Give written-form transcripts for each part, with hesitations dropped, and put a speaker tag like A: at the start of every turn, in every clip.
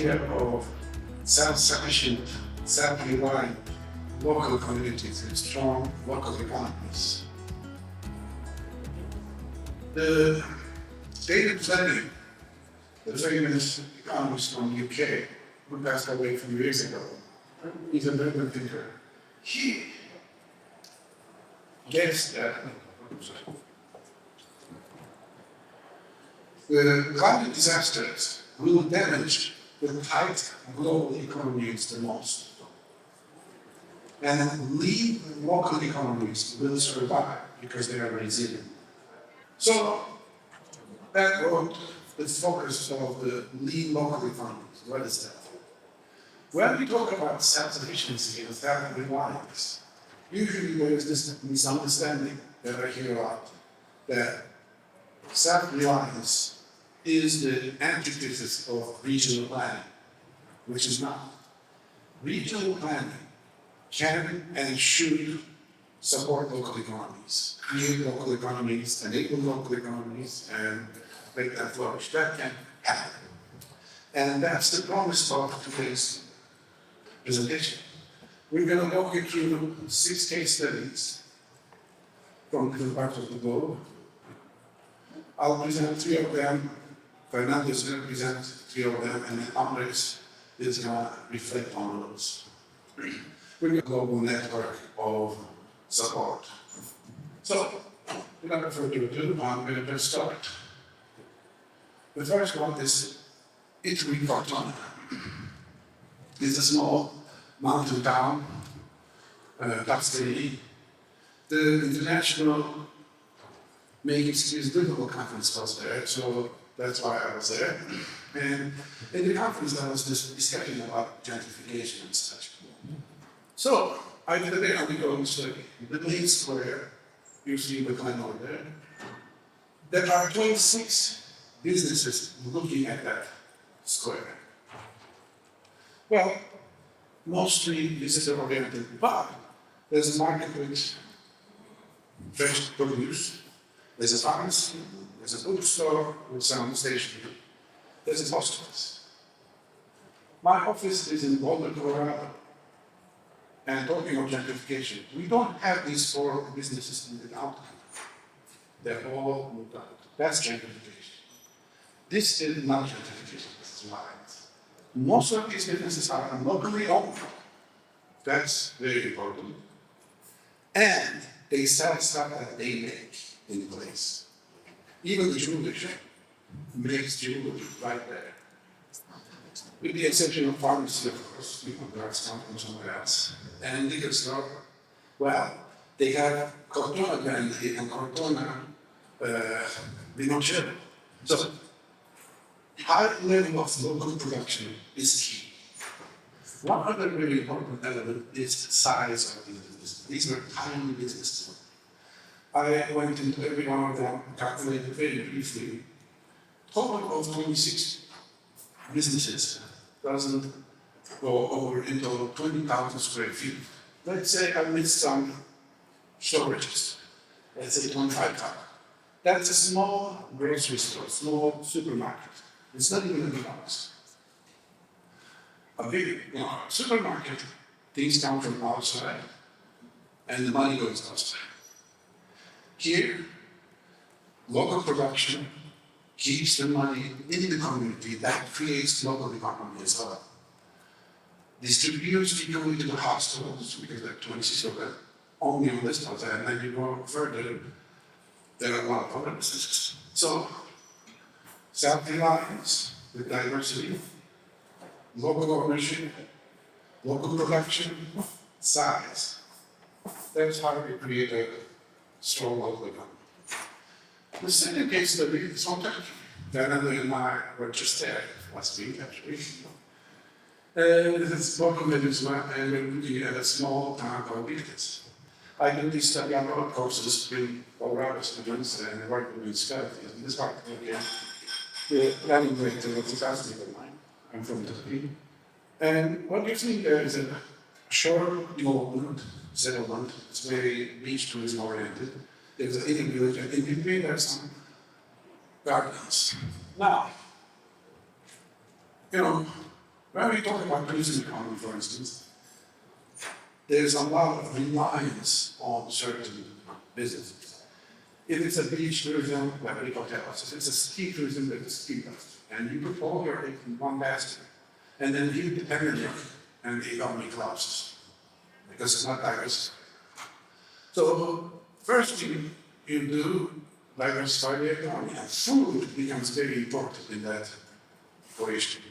A: idea of self-sufficient, self-reliant local communities and strong local economies. The David Fleming, the famous economist from the UK, who passed away a few years ago, he's a very good thinker. He guessed that the climate disasters will damage the tight global economies the most. And lean local economies will survive because they are resilient. So that brought the focus of the lean local economies. What is that? When we talk about self-sufficiency and self-reliance, usually there is this misunderstanding that I hear a lot, that self-reliance is the antithesis of regional planning, which is not. Regional planning can and should support local economies, create local economies, enable local economies, and make them flourish. That can happen. And that's the promise of today's presentation. We're going to walk you through 6 case studies from different parts of the globe. I'll present 3 of them. Fernando is going to present 3 of them, and Andres is going to reflect on those. We're a global network of support. So, without further ado, I'm going to just start. The first one is Italy, Korkut. It's a small mountain town, Tuscany. The international Make Excuse Difficult conference was there, so that's why I was there. And in the conference, there was this discussion about gentrification and such. So I did a day on the own study. The main square, you see the plan over there. There are 26 businesses looking at that square. Well, mostly visitor oriented, but there's a market with fresh produce, there's a pharmacy, there's a bookstore with some stationery, there's a post office. My office is in Boulder, Colorado. And talking of gentrification, we don't have these 4 businesses in the downtown. They're all moved out. That's gentrification. This is not gentrification, this is violence. Most of these businesses are locally owned. That's very important. And they sell stuff that they make in place. Even the jewelry shop makes jewelry right there. With the exception of pharmacy, of course, people drugs come from somewhere else. And liquor store, well, they have Cortona brandy and Cortona limoncello. So, high level of local production is key. One other very important element is the size of these businesses. These were tiny businesses. I went into every one of them, calculated very briefly. Total of 26 businesses doesn't go over into 20,000 square feet. Let's say I missed some storages. Let's say 25,000. That's a small grocery store, small supermarket. It's not even a big house. A big supermarket, things come from outside, and the money goes outside. Here, local production keeps the money in the community. That creates local economy as well. Distributes people into the hospitals, because there are 26 of them, only on this house, and then you go further, there are a lot of other businesses. So, self-reliance with diversity, local ownership, local production, size. That's how we create a strong local economy. The second case study is from Turkey. Fernando and I were just there last week, actually. It's local Venezuela, and we're looking at a small town called Bilkis. I do this study on road courses with Colorado students and work with municipalities. In this part of the the planning director of the capacity of mine. I'm from Turkey. And what you see there is a short development, settlement. It's very beach tourism oriented. There's an eating village, and in between there's some gardens. Now, When we talk about tourism economy, for instance, there's a lot of reliance on certain businesses. If it's a beach tourism, we have hotels. If it's a ski tourism, there's a ski bus. And you put all your eggs in one basket, and then you depend on it, and the economy collapses because it's not diversified. So first you do diversify the economy, and food becomes very important in that equation.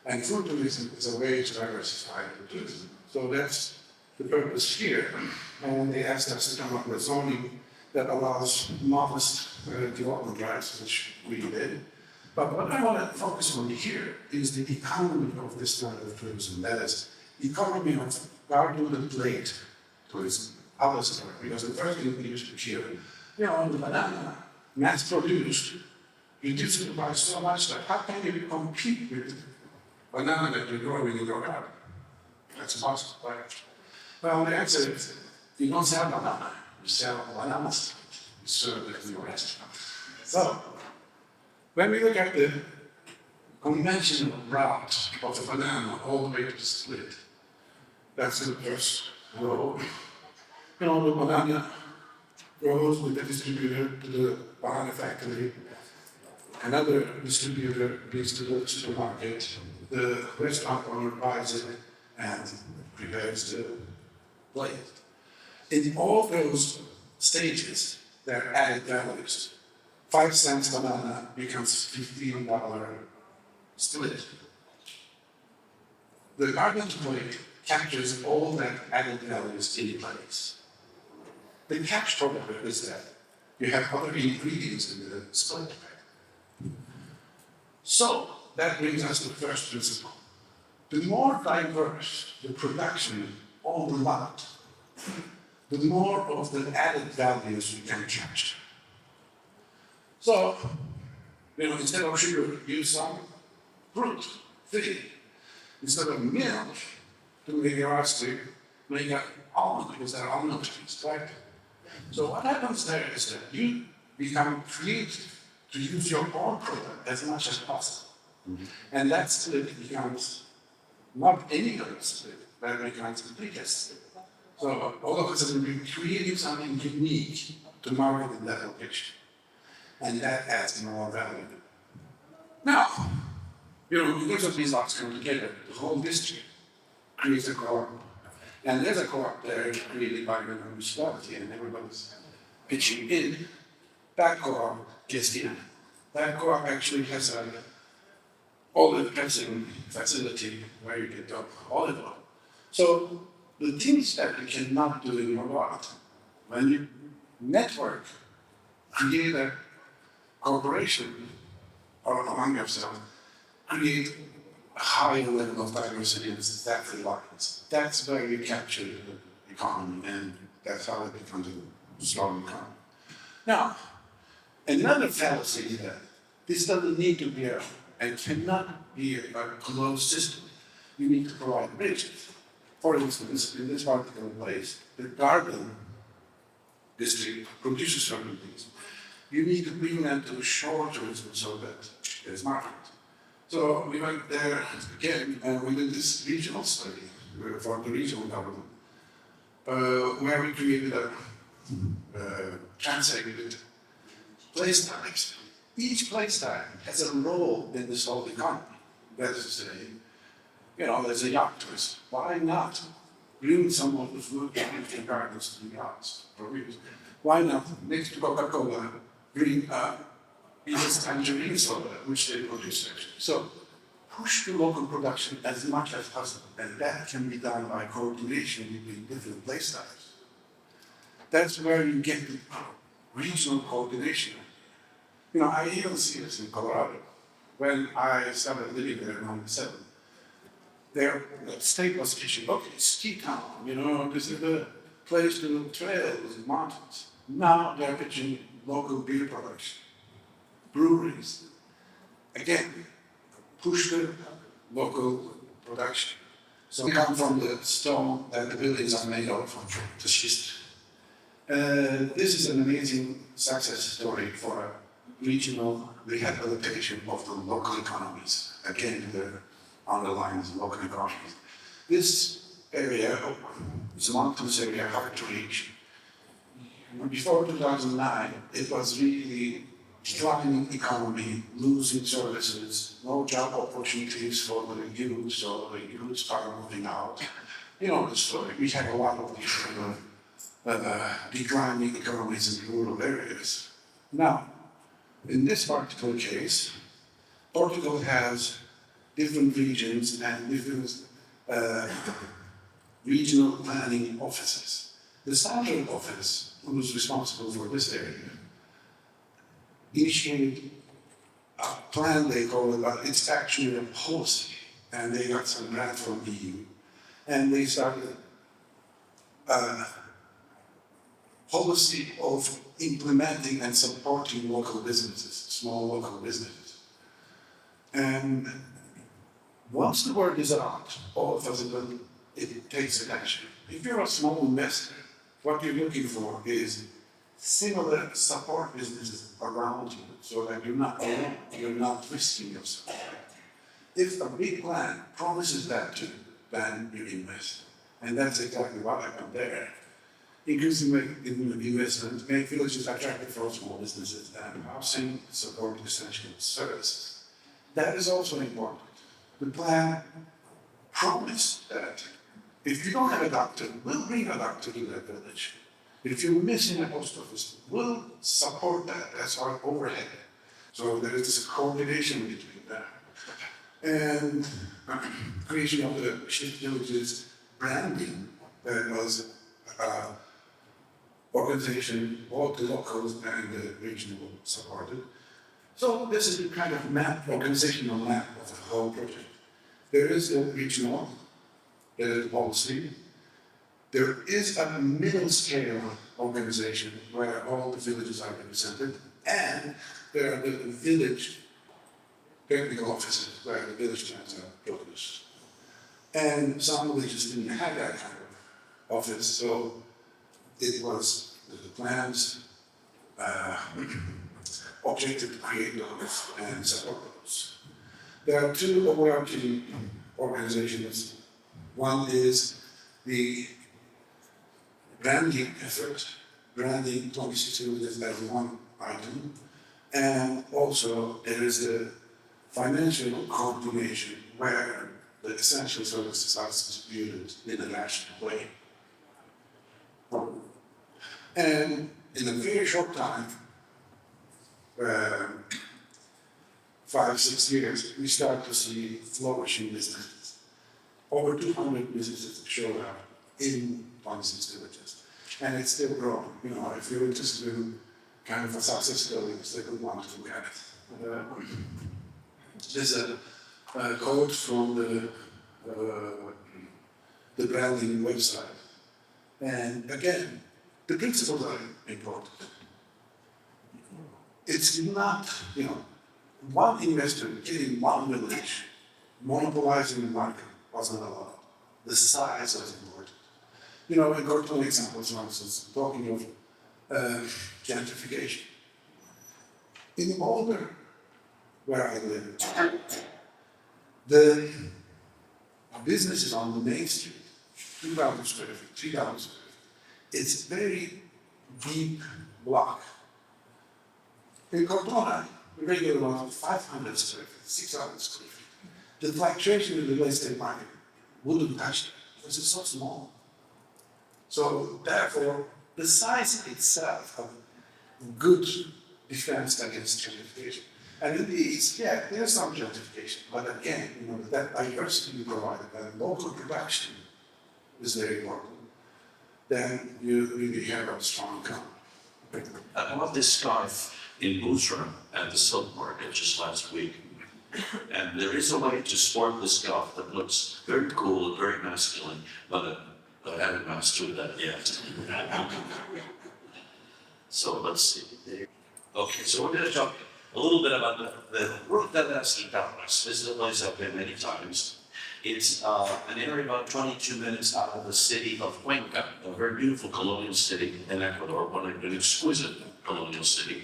A: And food tourism is a way to diversify the tourism. So that's the purpose here. And they asked us to come up with zoning that allows modest development rights, which we did. But what I want to focus on here is the economy of this kind of tourism. That is, economy of garden and plate tourism. Because the first thing we used to hear, the banana, mass produced, reduced the price so much that how can you compete with banana that you're growing in your garden? That's impossible, right? Well, the answer is, you don't sell banana, you sell bananas. You serve it in your restaurant. So, when we look at the conventional route of the banana all the way to the split, that's the first row. The banana goes with the distributor to the banana factory. Another distributor brings to the supermarket. The restaurant owner buys it and prepares the plate. In all those stages, there are added values. 5 cents banana becomes $15 split. The garden plate captures all that added values in place. The catch problem is that you have other ingredients in the split plate. So that brings us to the first principle. The more diverse the production on the lot, the more of the added values you can capture. So, instead of sugar, use some fruit, fig. Instead of milk, to make your ice cream, make an almond because they're almond trees, right? So what happens there is that you become creative to use your own product as much as possible. Mm-hmm. And that split becomes not any other split, but it becomes the biggest split. So all of a sudden we're creating something unique to market in that location. And that adds more value. Now, because of these lots come together, the whole district creates a co-op. And there's a co-op there created by the municipality, and everybody's pitching in. That co-op gets in. That co-op actually has an olive pressing facility where you get olive oil. So the things that you cannot do in your lot, when you network, create a corporation or among yourselves, create a higher level of diversity in that reliance. That's where you capture the economy, and that's how it becomes a strong economy. Now, another fallacy is that this doesn't need to be and cannot be a closed system. You need to provide bridges. For instance, in this particular place, the garden district produces certain things. You need to bring them to shore tourism so that there's market. So we went there again, and we did this regional study for the regional government, where we created a translated place types. Each place type has a role in this whole economy. That is to say, there's a yacht tourist. Why not bring some of the food and gardens to the yachts? Why not, next to Coca-Cola, bring Beatles tangerine soda, which they produce actually. So push the local production as much as possible, and that can be done by coordination between different place types. That's where you get the regional coordination. I even see this in Colorado. When I started living there in 1997, the state was issued, okay, ski town, this is the place to trails and mountains. Now they're pitching local beer production, breweries. Again, push the local production. So we come from the stone that the buildings are made of, the schist. This is an amazing success story for a regional rehabilitation of the local economies. Again, the underlines local economies. This area is a mountainous area, hard to reach. Before 2009, it was really declining economy, losing services, no job opportunities for the youth, so the youth are moving out. You know the story. We have a lot of these kind of declining economies in rural areas. Now, in this particular case, Portugal has different regions and different regional planning offices. The central office, who is responsible for this area, initiated a plan, they call it, but it's actually a policy, and they got some grant from EU, and they started a policy of implementing and supporting local businesses, small local businesses. And once the word is out, all of a sudden it takes attention. If you're a small investor, what you're looking for is similar support businesses around you so that you're not alone, you're not risking yourself. If a big plan promises that to you, then you invest. And that's exactly what happened there. Increasing investment, make villages attractive for small businesses and housing, support essential services. That is also important. The plan promised that if you don't have a doctor, we'll bring a doctor to that village. If you're missing a post office, we'll support that. That's our overhead. So there is this coordination between that. And creation of the shift villages branding that was organization, both the locals and the regional supported. So this is the kind of map, organizational map of the whole project. There is a regional, there is a policy, there is a middle scale organization where all the villages are represented, and there are the village technical offices where the village plans are produced. And some villages didn't have that kind of office, so it was the plans objective to create those and support those. There are two overarching organizations. One is the branding effort, branding 2060 villages as one item, and also there is the financial coordination where the essential services are distributed in a rational way. And in a very short time, 5-6 years, we start to see flourishing businesses. Over 200 businesses show up in 26 villages. And it's still growing. You know, if you're interested in kind of a success story, it's a good one to look at it. There's a quote from the branding website. And again, the principles are important. It's not, you know, one investor getting one village, monopolizing the market wasn't allowed. The size was important. You know, in Korkut examples, for instance, talking of gentrification. In the older where I live, the businesses on the main street, 2,000 square feet, 3,000 square feet, it's very deep block. In Cortona, the regular one is 500 square feet, 600 square feet. The fluctuation in the real estate market wouldn't touch that because it's so small. So therefore, the size itself of good defense against gentrification. And in the East, yeah, there's some gentrification, but again, you know, that diversity you provided, that local production is very important. Then you really have a strong economy.
B: I bought this scarf in Onaran at the silk market just last week. And there is a way to sport this scarf that looks very cool and very masculine, but I haven't mastered that yet. So let's see. Okay, so we're going to talk a little bit about the Ruta das Guitarras. This is a place I've been many times. It's an area about 22 minutes out of the city of Cuenca, a very beautiful colonial city in Ecuador, an exquisite colonial city.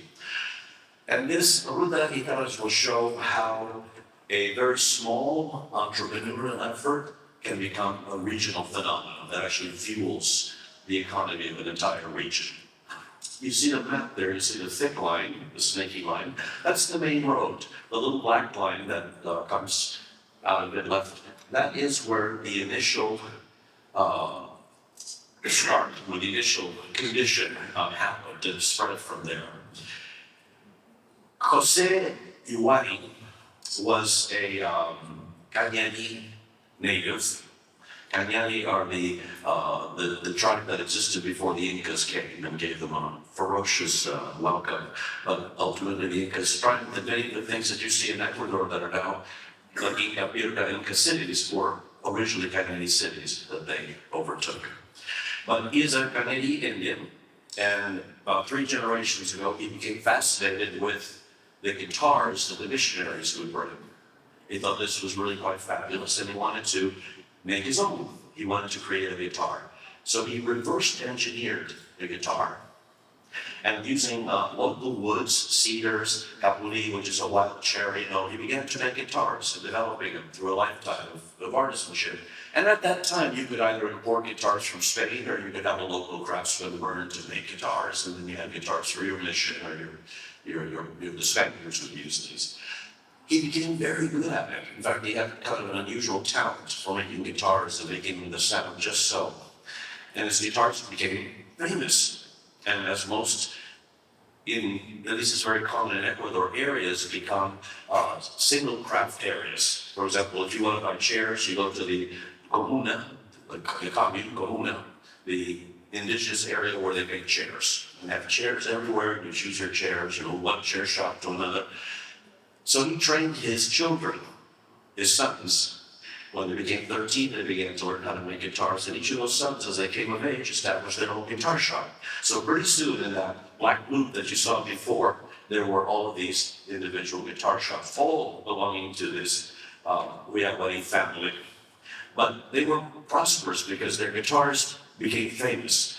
B: And this Ruta das Guitarras will show how a very small entrepreneurial effort can become a regional phenomenon that actually fuels the economy of an entire region. You see the map there, you see the thick line, the snaky line, that's the main road. The little black line that comes out of it left, that is where the initial start, where the initial condition happened and spread from there. Jose Iwani was a Cañari native. Cañari are the tribe that existed before the Incas came and gave them a ferocious welcome. But ultimately the Incas tried the many of the things that you see in Ecuador that are now like Inca cities were originally Cañari cities that they overtook. But he is a Cañari Indian, and about 3 generations ago he became fascinated with the guitars that the missionaries would bring. He thought this was really quite fabulous, and he wanted to make his own. He wanted to create a guitar. So he reverse engineered the guitar. And using local woods, cedars, capuli, which is a wild cherry, he began to make guitars and developing them through a lifetime of artisanship. And at that time, you could either import guitars from Spain, or you could have a local craftsman learn to make guitars, and then you had guitars for your mission, or the Spaniards would use these. He became very good at it. In fact, he had kind of an unusual talent for making guitars and making the sound just so. And his guitars became famous. And as most, at least it's very common in Ecuador, areas become single craft areas. For example, if you want to buy chairs, you go to the comuna, the commune comuna, the indigenous area where they make chairs. And have chairs everywhere, you choose your chairs, one chair shop to another. So he trained his children, his sons. When they became 13, they began to learn how to make guitars, and each of those sons, as they came of age, established their own guitar shop. So pretty soon, in that black loop that you saw before, there were all of these individual guitar shops, all belonging to this Uyawani family. But they were prosperous because their guitars became famous.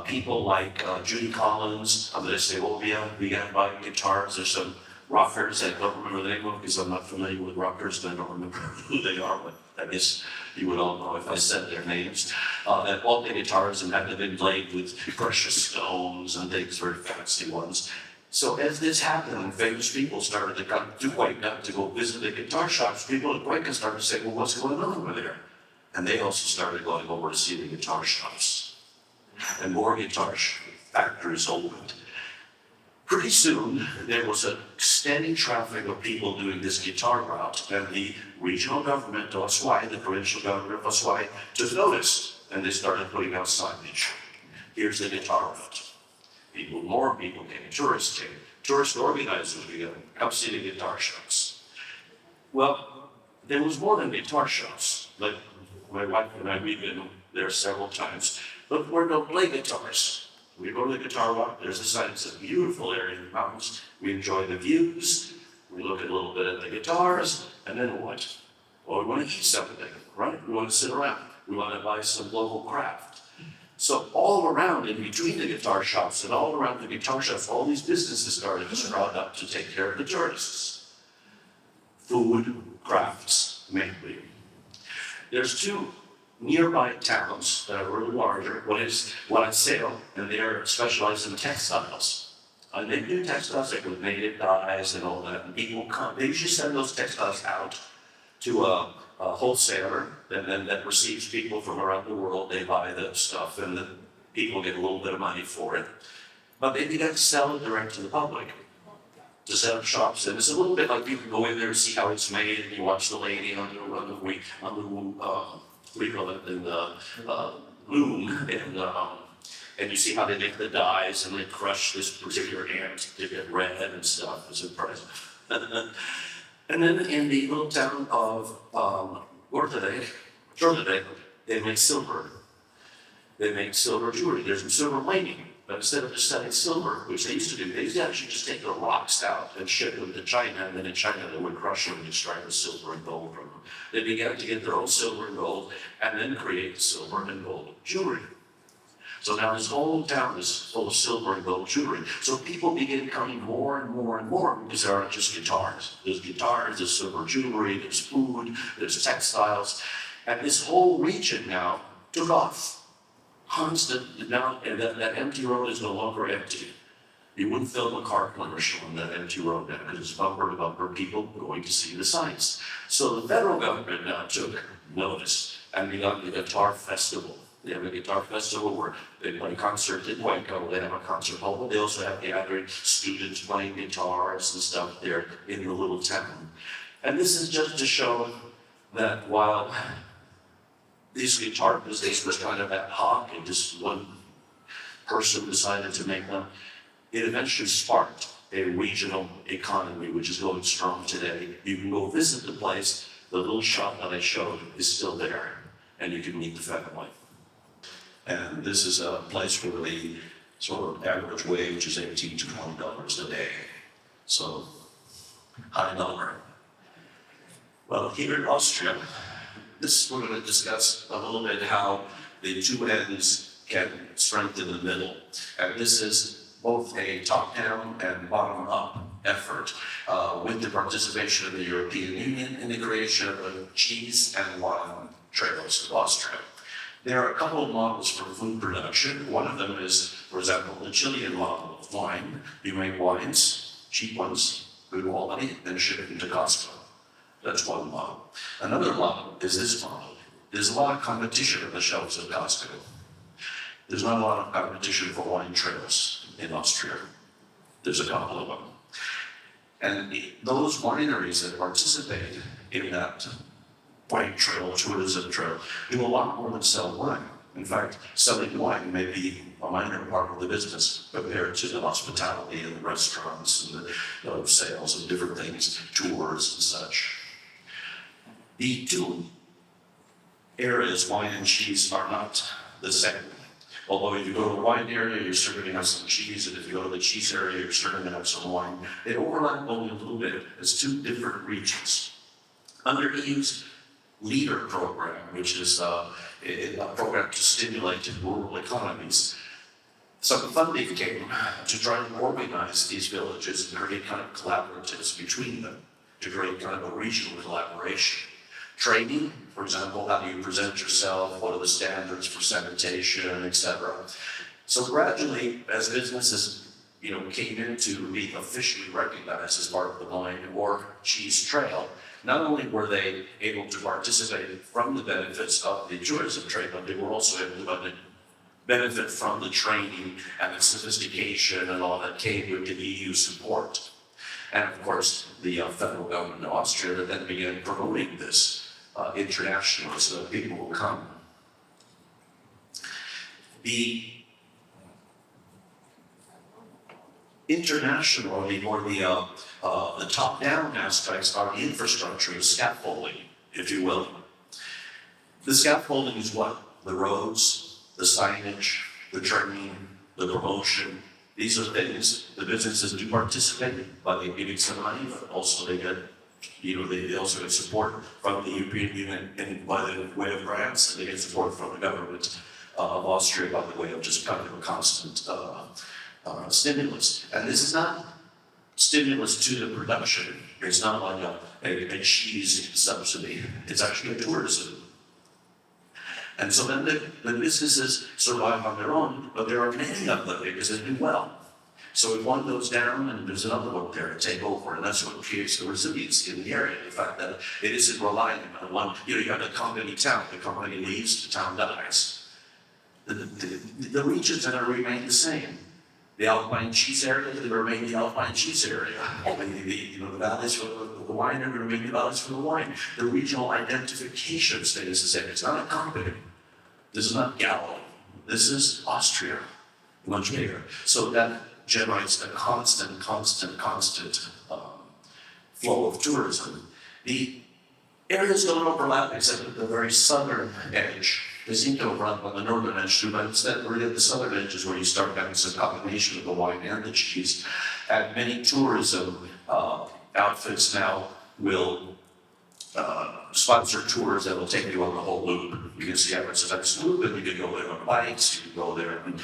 B: People like Judy Collins, Andres Segovia began buying guitars. There's some rockers I don't remember the name of because I'm not familiar with rockers, and I don't remember who they are, but I guess you would all know if I said their names. That bought the guitars and had them inlaid with precious stones and things, very fancy ones. So as this happened, famous people started to come to Cuenca to go visit the guitar shops. People in Cuenca started to say, well, what's going on over there? And they also started going over to see the guitar shops. And more guitar factories opened. Pretty soon, there was a steady traffic of people doing this guitar route, and the regional government of Azuay, the provincial government of Azuay, took notice, and they started putting out signage. Here's the guitar route. More people came, tourists came, tourist organizers began, come see the guitar shops. Well, there was more than guitar shops. Like my wife and I, we've been there several times, but we don't play guitars. We go to the guitar walk, there's a sign, it's a beautiful area in the mountains. We enjoy the views, we look at a little bit at the guitars, and then what? Well, we want to eat something, right? We want to sit around. We want to buy some local craft. So all around, in between the guitar shops and all around the guitar shops, all these businesses started to sprout up to take care of the tourists. Food, crafts, mainly. There's 2 nearby towns that are really larger. One is Guanaceiro, and they are specialized in textiles. And they do textiles like with native dyes and all that. And people come, they usually send those textiles out to a wholesaler, and then that receives people from around the world. They buy the stuff, and the people get a little bit of money for it. But they began to sell it direct to the public, to set up shops. And it's a little bit like you can go in there and see how it's made, and you watch the lady on the we call it in the loom, and you see how they make the dyes, and they crush this particular ant to get red and stuff. It's impressive. And then in the little town of Jordan, they make silver. They make silver jewelry. There's some silver mining, but instead of just selling silver, which they used to do, they used to actually just take the rocks out and ship them to China, and then in China they would crush them and extract the silver and gold from them. They began to get their own silver and gold, and then create silver and gold jewelry. So now this whole town is full of silver and gold jewelry. So people begin coming more and more and more because there aren't just guitars. There's guitars, there's silver jewelry, there's food, there's textiles. And this whole region now took off. Constant, now and that empty road is no longer empty. You wouldn't film a car commercial on that empty road now because it's bumper to bumper people going to see the sights. So the federal government now took notice and begun the Guitar Festival. They have a guitar festival where they play a concert in Waco. They have a concert hall, but they also have gathering students playing guitars and stuff there in the little town. And this is just to show that while these guitar business was kind of ad hoc and just one person decided to make them, it eventually sparked a regional economy, which is going strong today. You can go visit the place. The little shop that I showed is still there, and you can meet the family. And this is a place where the sort of average wage is $18 to $20 a day. So, high number. Well, here in Austria, we're going to discuss a little bit how the two ends can strengthen the middle. And this is both a top-down and bottom-up effort with the participation of the European Union in the creation of the cheese and wine trails of Austria. There are a couple of models for food production. One of them is, for example, the Chilean model of wine. You make wines, cheap ones, good quality, then ship it into Costco. That's one model. Another model is this model. There's a lot of competition on the shelves of Costco. There's not a lot of competition for wine trails in Austria. There's a couple of them. And those wineries that participate in that wine trail, tourism trail, do a lot more than sell wine. In fact, selling wine may be a minor part of the business compared to the hospitality and the restaurants and the sales of different things, tours and such. The two areas, wine and cheese, are not the same. Although if you go to the wine area, you're certainly going to have some cheese, and if you go to the cheese area, you're certainly going to have some wine. They overlap only a little bit as two different regions. Under EU's LEADER program, which is a program to stimulate rural economies, some funding came to try and organize these villages and create kind of collaboratives between them, to create kind of a regional collaboration. Training, for example, how do you present yourself, what are the standards for sanitation, etc. So gradually, as businesses came into being officially recognized as part of the wine or cheese trail, not only were they able to participate from the benefits of the tourism trade, but they were also able to benefit from the training and the sophistication and all that came with the EU support. And of course, the federal government of Austria then began promoting this internationally so that people will come. The international, or the top-down aspects are the infrastructure, the scaffolding, if you will. The scaffolding is what? The roads, the signage, the training, the promotion. These are things the businesses do participate by giving some money, but also they get, they also get support from the European Union and by the way of grants, and they get support from the government of Austria by the way of just kind of a constant stimulus. And this is not stimulus to the production. It's not like a cheese subsidy. It's actually a tourism. And so then the businesses survive on their own, but there are many of them because they do well. So if one goes down and there's another one there to take over, and that's what creates the resilience in the area. The fact that it isn't relying on one, you have a company town, the company leaves, the town dies. The regions are going to remain the same. The Alpine cheese area, they remain the Alpine cheese area. The valleys for the wine are going to remain the valleys for the wine. The regional identification stays the same. It's not a company. This is not Gallo. This is Austria, much bigger. So that generates a constant flow of tourism. The areas don't overlap except at the very southern edge. They seem to overlap on the northern edge too, but instead really at the southern edge is where you start having some combination of the wine and the cheese. And many tourism outfits now will sponsor tours that will take you on the whole loop. You can see Everett's Events Loop, and you can go there on bikes, you can go there in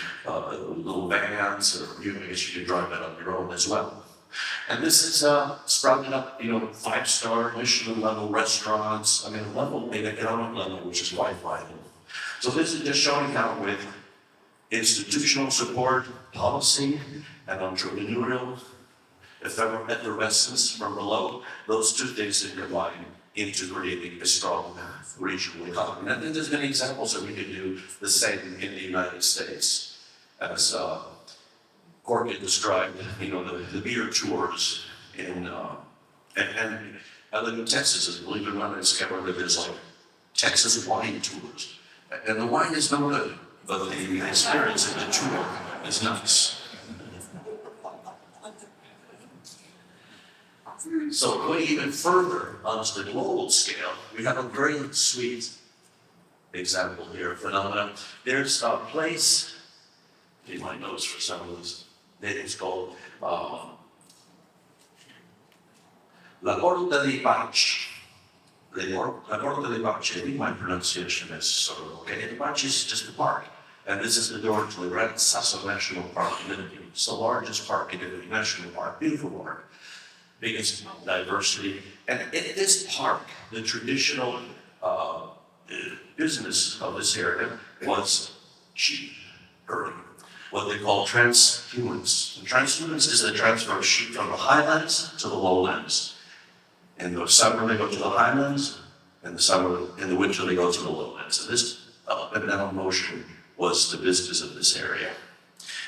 B: little vans, or I guess you can drive that on your own as well. And this is sprouting up, 5-star Michelin level restaurants. I mean, an economic level, which is quite vital. So this is just showing how with institutional support, policy, and entrepreneurial effervescence from below, those two things that combine into creating a strong regional economy. And then there's many examples that we could do the same in the United States. As Korkut described, the beer tours in, and I live in Texas, and believe it or not, I discovered that there's like Texas wine tours. And the wine is no good, but the experience of the tour is nice. So going even further onto the global scale, we have a very sweet example here, phenomenon. There's a place, in my notes for some of these natives, called La Porta di Pace. La Porta di Pace, I think my pronunciation is sort of okay. The Pace is just a park. And this is the door to the Red Sasso National Park in Italy. It's the largest park in Italy, national park, beautiful park. Biggest diversity. And in this park, the traditional business of this area was sheep herding, what they call transhumance. And transhumance is the transfer of sheep from the highlands to the lowlands. In the summer, they go to the highlands, and in the winter, they go to the lowlands. So this up and down motion was the business of this area.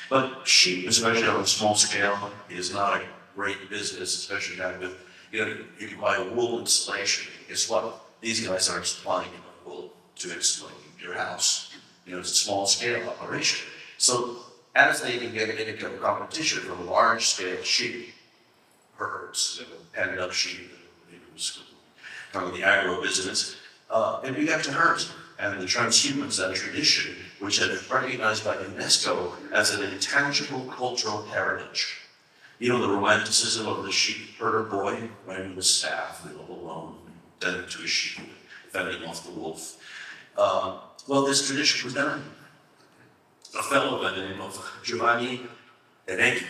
B: But sheep, especially on a small scale, is not a great business, especially now with, you can buy a wool installation. Guess what? These guys aren't supplying you with wool to insulate your house. It's a small scale operation. So as they can get into competition from large scale sheep herds, headed up sheep, from the agro business, and we got to herds. And the transhumance, that tradition, which had been recognized by UNESCO as an intangible cultural heritage. The romanticism of the sheep herder boy, riding the staff, all alone, tending to a sheep, fending off the wolf. Well, this tradition was done. A fellow by the name of Giovanni Enetti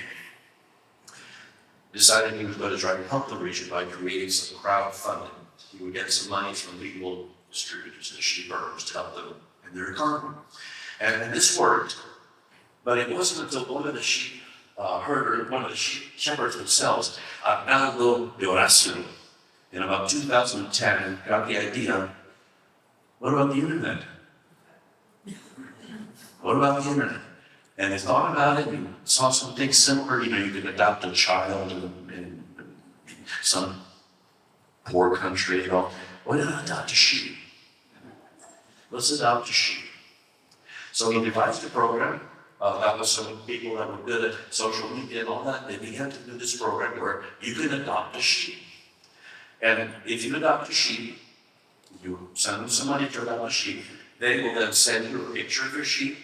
B: decided he was going to try to help the region by creating some crowdfunding. He would get some money from legal distributors and sheep herders to help them in their economy. And this worked, but it wasn't until one of the sheep shepherds themselves, Fernando de Onaran, in about 2010, got the idea, what about the internet? What about the internet? And they thought about it and saw something similar. You could adopt a child in some poor country. Why not adopt a sheep? Let's adopt a sheep. So he devised a program. That was some people that were good at social media and all that. They began to do this program where you can adopt a sheep. And if you adopt a sheep, you send them some money to adopt a sheep. They will then send you a picture of your sheep,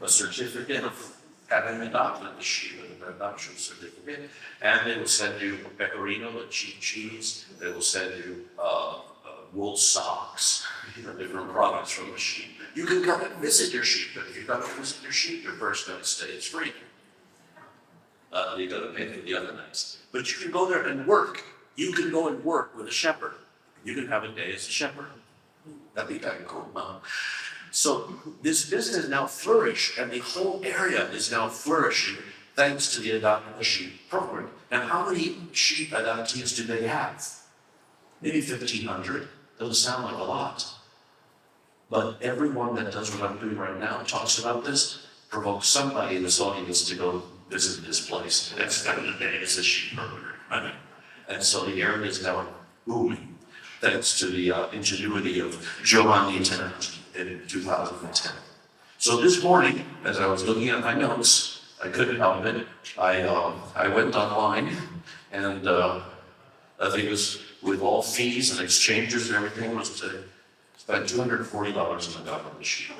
B: a certificate of having adopted the sheep, an adoption certificate, and they will send you a pecorino, a sheep cheese. They will send you wool socks, different products from the sheep. You can come and visit your sheep, but if you come and visit your sheep, your first night stay is free. You got to pay for the other nights. But you can go there and work. You can go and work with a shepherd. You can have a day as a shepherd. That'd be kind of cool, huh? So this business now flourished, and the whole area is now flourishing thanks to the Adopt a Sheep program. And how many sheep adoptees do they have? Maybe 1,500. Doesn't sound like a lot. But everyone that does what I'm doing right now talks about this, provokes somebody in this audience to go visit this place. Next time the day is a sheep herder. Right? And so the area is now booming, thanks to the ingenuity of Giovanni Enetti in 2010. So this morning, as I was looking at my notes, I couldn't help it. I went online, and I think it was with all fees and exchanges and everything, was to spend $240 on the government sheep.